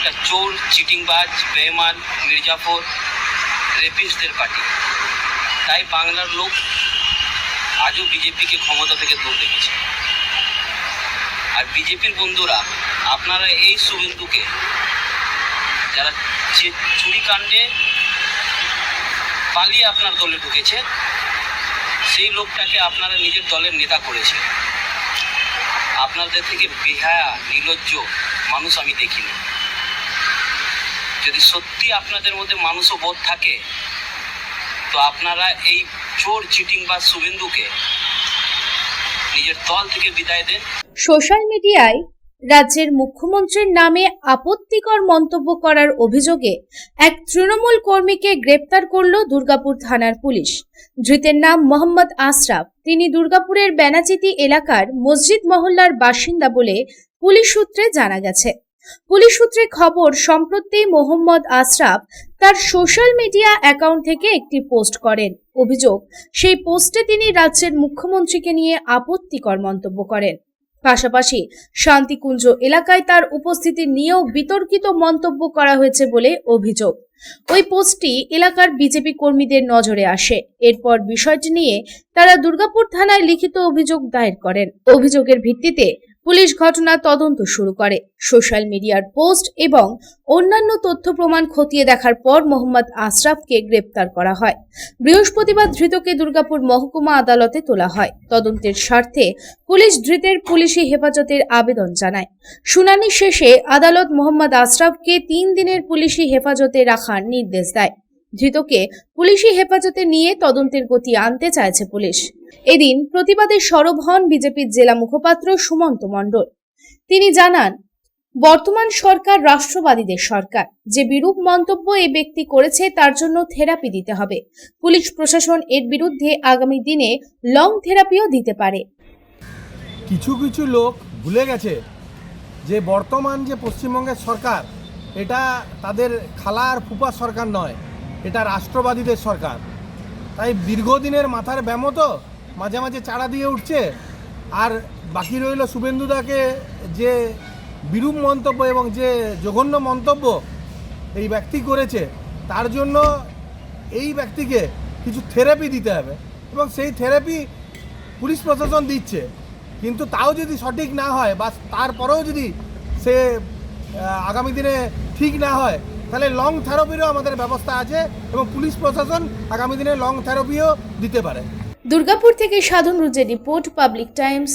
একটা চোর, চিটিংবাজ, বেঈমান, মির্জাফর, রেপিস্টদের পার্টি। তাই বাংলার লোক আজও বিজেপিকে ক্ষমতা থেকে দূর রেখেছে। আর বিজেপির বন্ধুরা, আপনারা এই শুভেন্দুকে, যারা চুরি কাণ্ডে পালিয়ে আপনার দলে ঢুকেছে, সেই লোকটাকে আপনারা নিজের দলের নেতা করেছে। আপনাদের থেকে বেহায়া, নির্লজ্জ মানুষ আমি দেখিনি। যদি সত্যি আপনাদের মধ্যে মানুষও বোধ থাকে, তো আপনারা এই চোর, চিটিং বা শুভেন্দুকে নিজের দল থেকে বিদায় দেন। সোশ্যাল মিডিয়ায় রাজ্যের মুখ্যমন্ত্রীর নামে আপত্তিকর মন্তব্য করার অভিযোগে এক তৃণমূল কর্মীকে গ্রেপ্তার করল দুর্গাপুর থানার পুলিশ। ধৃতের নাম মোহাম্মদ আশরাফ। তিনি দুর্গাপুরের বেনাচিতি এলাকার মসজিদ মহল্লার বাসিন্দা বলে পুলিশ সূত্রে জানা গেছে। পুলিশ সূত্রে খবর, সম্প্রতি মোহাম্মদ আশরাফ তার সোশ্যাল মিডিয়া অ্যাকাউন্ট থেকে একটি পোস্ট করেন। অভিযোগ, সেই পোস্টে তিনি রাজ্যের মুখ্যমন্ত্রীকে নিয়ে আপত্তিকর মন্তব্য করেন। পাশাপাশি শান্তিকুঞ্জ এলাকায় তার উপস্থিতি নিয়েও বিতর্কিত মন্তব্য করা হয়েছে বলে অভিযোগ। ওই পোস্টটি এলাকার বিজেপি কর্মীদের নজরে আসে। এরপর বিষয়টি নিয়ে তারা দুর্গাপুর থানায় লিখিত অভিযোগ দায়ের করেন। অভিযোগের ভিত্তিতে পুলিশ ঘটনার তদন্ত শুরু করে। সোশ্যাল মিডিয়ার পোস্ট এবং অন্যান্য তথ্য প্রমাণ খতিয়ে দেখার পর মোহাম্মদ আশরাফকে গ্রেপ্তার করা হয়। বৃহস্পতিবার ধৃতকে দুর্গাপুর মহকুমা আদালতে তোলা হয়। তদন্তের স্বার্থে পুলিশ ধৃতের পুলিশি হেফাজতের আবেদন জানায়। শুনানি শেষে আদালত মোহাম্মদ আশরাফকে 3 দিনের পুলিশি হেফাজতে রাখার নির্দেশ দেয়। ধৃতকে পুলিশি হেফাজতে নিয়ে তদন্তের গতি আনতে চাইছে পুলিশ। এদিন প্রতিবাদে সরব হন বিজেপির জেলা মুখপাত্র সুমন্ত মণ্ডল। তিনি জানান, বর্তমান সরকার রাষ্ট্রবাদীদের সরকার। যে বিরূপ মন্তব্য এই ব্যক্তি করেছে তার জন্য থেরাপি দিতে হবে। পুলিশ প্রশাসন এর বিরুদ্ধে আগামী দিনে লং থেরাপিও দিতে পারে। কিছু কিছু লোক ভুলে গেছে যে বর্তমান যে পশ্চিমবঙ্গের সরকার, এটা তাদের খালা আর ফুপা সরকার নয়, এটা রাষ্ট্রবাদীদের সরকার। তাই দীর্ঘদিনের মাথার ব্যামো তো মাঝে মাঝে চাড়া দিয়ে উঠছে। আর বাকি রইল শুভেন্দুদাকে যে বিরূপ মন্তব্য এবং যে জঘন্য মন্তব্য এই ব্যক্তি করেছে, তার জন্য এই ব্যক্তিকে কিছু থেরাপি দিতে হবে এবং সেই থেরাপি পুলিশ প্রশাসন দিচ্ছে। কিন্তু তাও যদি সঠিক না হয় বা তারপরেও যদি সে আগামী দিনে ঠিক না হয়, তাহলে লং থেরাপিরও আমাদের ব্যবস্থা আছে এবং পুলিশ প্রশাসন আগামী দিনে লং থেরাপিও দিতে পারে। দুর্গাপুর থেকে সাধন রুজের রিপোর্ট, পাবলিক টাইমস।